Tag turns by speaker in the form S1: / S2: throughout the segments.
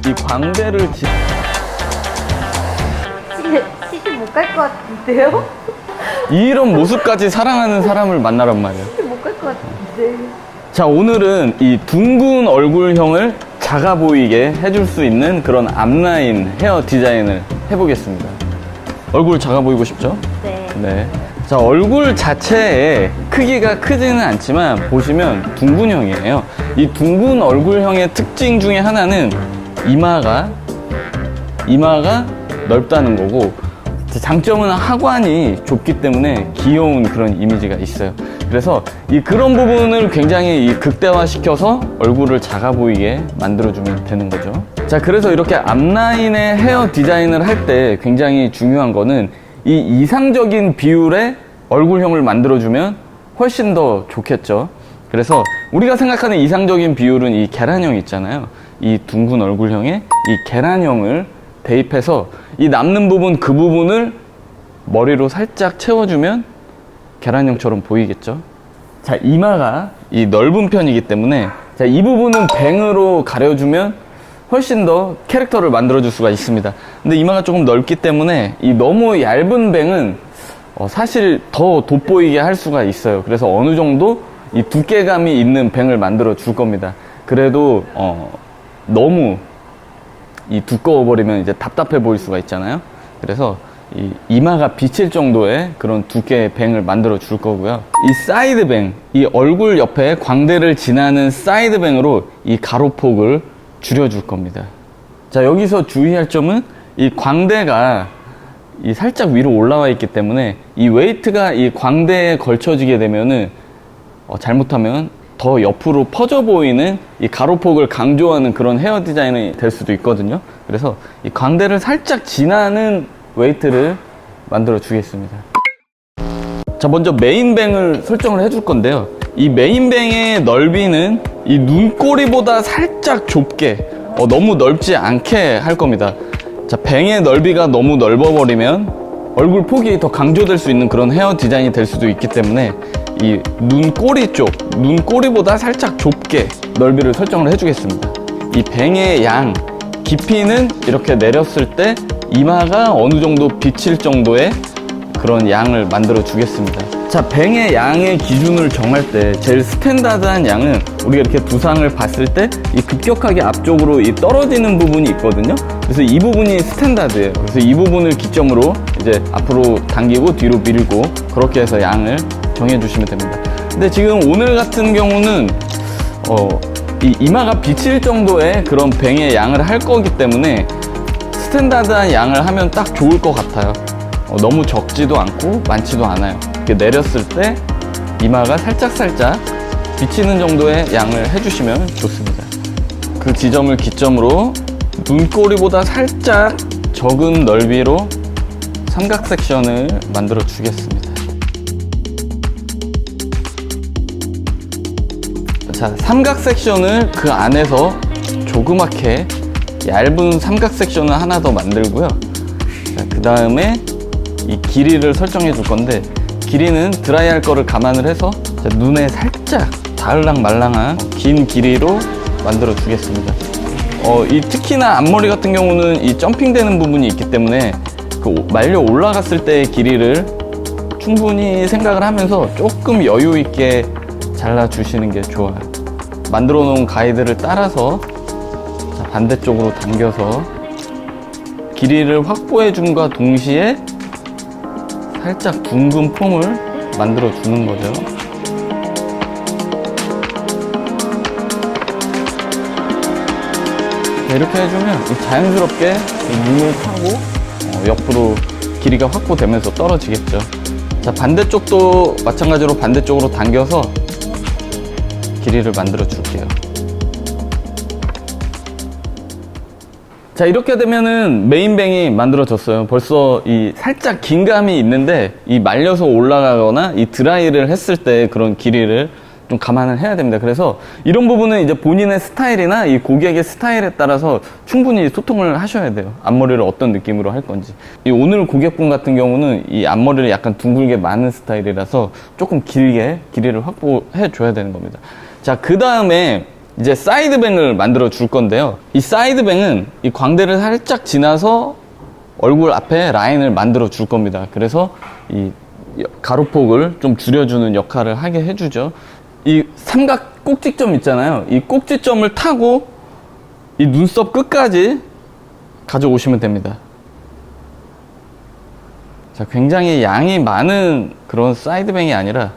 S1: 이 광대를
S2: 시집 못 갈 것 같은데요?
S1: 이런 모습까지 사랑하는 사람을 만나란 말이에요.
S2: 시집 못 갈 것 같은데.
S1: 자, 오늘은 이 둥근 얼굴형을 작아 보이게 해줄 수 있는 그런 앞라인 헤어 디자인을 해보겠습니다. 얼굴 작아 보이고 싶죠?
S2: 네.
S1: 네. 자, 얼굴 자체에 크기가 크지는 않지만 보시면 둥근형이에요. 이 둥근 얼굴형의 특징 중에 하나는 이마가 넓다는 거고, 장점은 하관이 좁기 때문에 귀여운 그런 이미지가 있어요. 그래서 그런 부분을 굉장히 극대화시켜서 얼굴을 작아 보이게 만들어주면 되는 거죠. 자, 그래서 이렇게 앞라인의 헤어 디자인을 할 때 굉장히 중요한 거는 이 이상적인 비율의 얼굴형을 만들어주면 훨씬 더 좋겠죠. 그래서 우리가 생각하는 이상적인 비율은 이 계란형 있잖아요. 이 둥근 얼굴형에 이 계란형을 대입해서 이 남는 부분, 그 부분을 머리로 살짝 채워주면 계란형처럼 보이겠죠. 자, 이마가 이 넓은 편이기 때문에 자, 이 부분은 뱅으로 가려주면 훨씬 더 캐릭터를 만들어줄 수가 있습니다. 근데 이마가 조금 넓기 때문에 이 너무 얇은 뱅은 사실 더 돋보이게 할 수가 있어요. 그래서 어느 정도 이 두께감이 있는 뱅을 만들어 줄 겁니다. 그래도 너무 두꺼워버리면 이제 답답해 보일 수가 있잖아요. 그래서 이마가 비칠 정도의 그런 두께의 뱅을 만들어 줄 거고요. 이 사이드 뱅, 이 얼굴 옆에 광대를 지나는 사이드 뱅으로 이 가로폭을 줄여줄 겁니다. 자, 여기서 주의할 점은 이 광대가 살짝 위로 올라와 있기 때문에 이 웨이트가 이 광대에 걸쳐지게 되면은 잘못하면 더 옆으로 퍼져 보이는 이 가로폭을 강조하는 그런 헤어 디자인이 될 수도 있거든요. 그래서 이 광대를 살짝 지나는 웨이트를 만들어 주겠습니다. 자, 먼저 메인뱅을 설정을 해줄 건데요. 이 메인뱅의 넓이는 이 눈꼬리보다 살짝 좁게, 너무 넓지 않게 할 겁니다. 자, 뱅의 넓이가 너무 넓어버리면 얼굴 폭이 더 강조될 수 있는 그런 헤어 디자인이 될 수도 있기 때문에 이 눈꼬리 쪽, 눈꼬리보다 살짝 좁게 넓이를 설정을 해주겠습니다. 이 뱅의 양, 깊이는 이렇게 내렸을 때 이마가 어느 정도 비칠 정도의 그런 양을 만들어 주겠습니다. 자, 뱅의 양의 기준을 정할 때 제일 스탠다드한 양은 우리가 이렇게 두상을 봤을 때 이 급격하게 앞쪽으로 떨어지는 부분이 있거든요. 그래서 이 부분이 스탠다드예요. 그래서 이 부분을 기점으로 이제 앞으로 당기고 뒤로 밀고 그렇게 해서 양을 정해 주시면 됩니다. 근데 지금 오늘 같은 경우는 이 이마가 비칠 정도의 그런 뱅의 양을 할 거기 때문에 스탠다드한 양을 하면 딱 좋을 것 같아요. 너무 적지도 않고 많지도 않아요. 이렇게 내렸을 때 이마가 살짝 비치는 정도의 양을 해주시면 좋습니다. 그 지점을 기점으로 눈꼬리보다 살짝 적은 넓이로 삼각 섹션을 만들어 주겠습니다. 자, 삼각 섹션을 그 안에서 조그맣게 얇은 삼각 섹션을 하나 더 만들고요. 그 다음에 이 길이를 설정해 줄 건데, 길이는 드라이 할 거를 감안을 해서 눈에 살짝 닿을랑 말랑한 긴 길이로 만들어 주겠습니다. 특히나 앞머리 같은 경우는 이 점핑되는 부분이 있기 때문에 말려 올라갔을 때의 길이를 충분히 생각을 하면서 조금 여유 있게 잘라 주시는 게 좋아요. 만들어 놓은 가이드를 따라서 반대쪽으로 당겨서 길이를 확보해 줌과 동시에 살짝 둥근 폼을 만들어 주는 거죠. 이렇게 해주면 자연스럽게 눈을 타고 옆으로 길이가 확보되면서 떨어지겠죠. 자, 반대쪽도 마찬가지로 반대쪽으로 당겨서 길이를 만들어 줄게요. 자, 이렇게 되면은 메인뱅이 만들어졌어요. 벌써 살짝 긴감이 있는데 말려서 올라가거나 드라이를 했을 때 그런 길이를 좀 감안을 해야 됩니다. 그래서 이런 부분은 이제 본인의 스타일이나 고객의 스타일에 따라서 충분히 소통을 하셔야 돼요. 앞머리를 어떤 느낌으로 할 건지. 오늘 고객분 같은 경우는 앞머리를 약간 둥글게 많은 스타일이라서 조금 길게 길이를 확보해 줘야 되는 겁니다. 자, 그 다음에 이제 사이드뱅을 만들어 줄 건데요. 이 사이드뱅은 이 광대를 살짝 지나서 얼굴 앞에 라인을 만들어 줄 겁니다. 그래서 이 가로폭을 좀 줄여주는 역할을 하게 해주죠. 이 삼각 꼭지점 있잖아요. 이 꼭지점을 타고 이 눈썹 끝까지 가져오시면 됩니다. 자, 굉장히 양이 많은 그런 사이드뱅이 아니라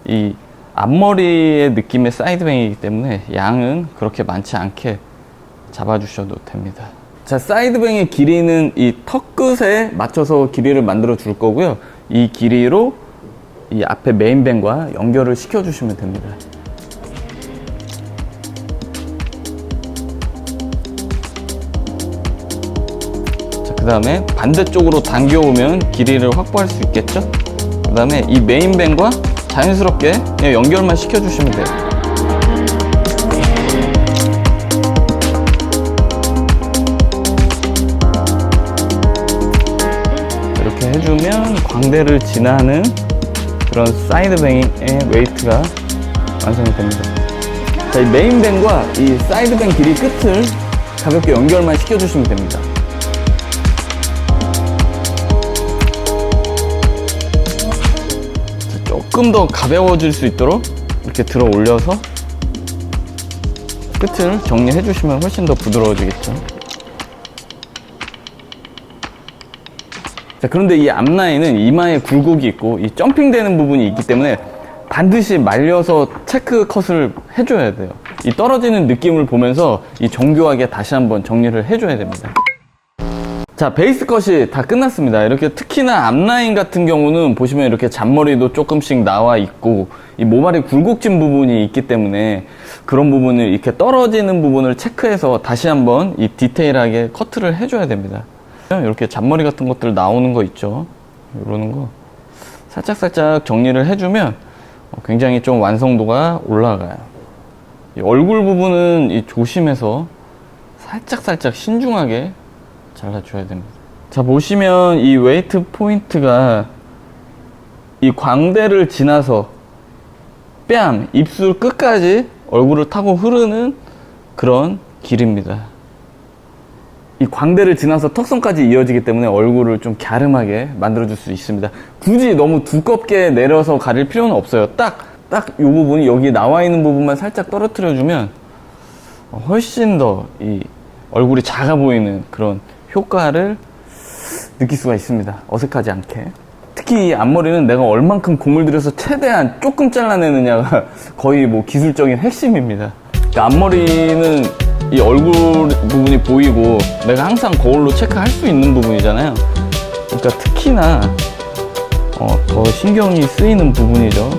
S1: 이 앞머리의 느낌의 사이드뱅이기 때문에 양은 그렇게 많지 않게 잡아주셔도 됩니다. 자, 사이드뱅의 길이는 이 턱 끝에 맞춰서 길이를 만들어 줄 거고요. 이 길이로 이 앞에 메인뱅과 연결을 시켜 주시면 됩니다. 자, 그 다음에 반대쪽으로 당겨오면 길이를 확보할 수 있겠죠? 그 다음에 이 메인뱅과 자연스럽게 그냥 연결만 시켜주시면 돼요. 이렇게 해주면 광대를 지나는 그런 사이드뱅의 웨이트가 완성이 됩니다. 자, 이 메인뱅과 이 사이드뱅 길이 끝을 가볍게 연결만 시켜주시면 됩니다. 조금 더 가벼워질 수 있도록 이렇게 들어 올려서 끝을 정리해 주시면 훨씬 더 부드러워지겠죠. 자, 그런데 이 앞라인은 이마에 굴곡이 있고 이 점핑되는 부분이 있기 때문에 반드시 말려서 체크 컷을 해줘야 돼요. 이 떨어지는 느낌을 보면서 이 정교하게 다시 한번 정리를 해줘야 됩니다. 자, 베이스 컷이 다 끝났습니다. 이렇게 특히나 앞라인 같은 경우는 보시면 이렇게 잔머리도 조금씩 나와 있고 이 모발에 굴곡진 부분이 있기 때문에 그런 부분을 이렇게 떨어지는 부분을 체크해서 다시 한번 이 디테일하게 커트를 해줘야 됩니다. 이렇게 잔머리 같은 것들 나오는 거 있죠. 이러는 거 살짝살짝 정리를 해주면 굉장히 좀 완성도가 올라가요. 이 얼굴 부분은 이 조심해서 살짝살짝 신중하게 잘라줘야 됩니다. 자, 보시면 이 웨이트 포인트가 이 광대를 지나서 뺨, 입술 끝까지 얼굴을 타고 흐르는 그런 길입니다. 이 광대를 지나서 턱선까지 이어지기 때문에 얼굴을 좀 갸름하게 만들어줄 수 있습니다. 굳이 너무 두껍게 내려서 가릴 필요는 없어요. 딱 이 부분이 여기 나와 있는 부분만 살짝 떨어뜨려주면 훨씬 더 이 얼굴이 작아 보이는 그런 효과를 느낄 수가 있습니다. 어색하지 않게. 특히 이 앞머리는 내가 얼만큼 공을 들여서 최대한 조금 잘라내느냐가 거의 뭐 기술적인 핵심입니다. 앞머리는 이 얼굴 부분이 보이고 내가 항상 거울로 체크할 수 있는 부분이잖아요. 그러니까 특히나 더 신경이 쓰이는 부분이죠.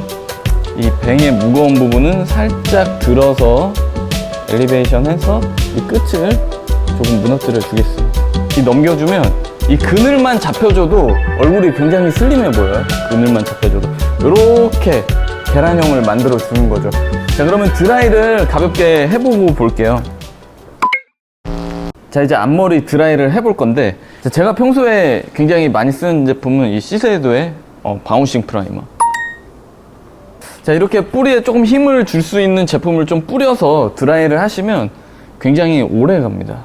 S1: 이 뱅의 무거운 부분은 살짝 들어서 엘리베이션해서 이 끝을 조금 무너뜨려 주겠습니다. 이 넘겨주면 이 그늘만 잡혀줘도 얼굴이 굉장히 슬림해 보여요. 그늘만 잡혀줘도 이렇게 계란형을 만들어 주는 거죠. 자, 그러면 드라이를 가볍게 해보고 볼게요. 자, 이제 앞머리 드라이를 해볼 건데 제가 평소에 굉장히 많이 쓰는 제품은 이 시세이도의 바운싱 프라이머. 자, 이렇게 뿌리에 조금 힘을 줄 수 있는 제품을 좀 뿌려서 드라이를 하시면 굉장히 오래 갑니다.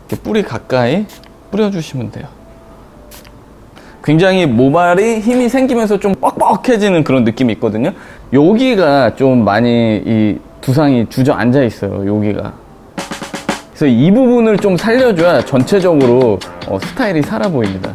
S1: 이렇게 뿌리 가까이 뿌려주시면 돼요. 굉장히 모발이 힘이 생기면서 좀 뻑뻑해지는 그런 느낌이 있거든요. 여기가 좀 많이 이 두상이 주저앉아 있어요. 여기가. 그래서 이 부분을 좀 살려줘야 전체적으로 스타일이 살아 보입니다.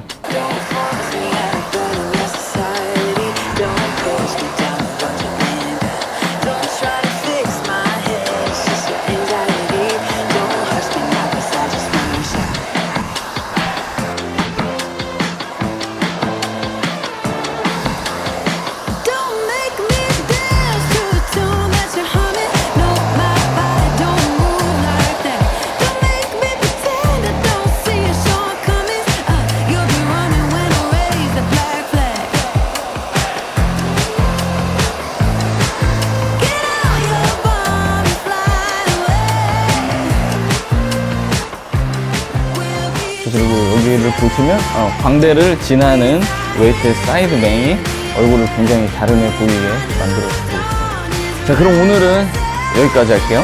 S1: 그리고 여기를 보시면 광대를 지나는 웨이트 사이드 뱅이 얼굴을 굉장히 갸름해 보이게 만들어주고 있습니다. 자, 그럼 오늘은 여기까지 할게요.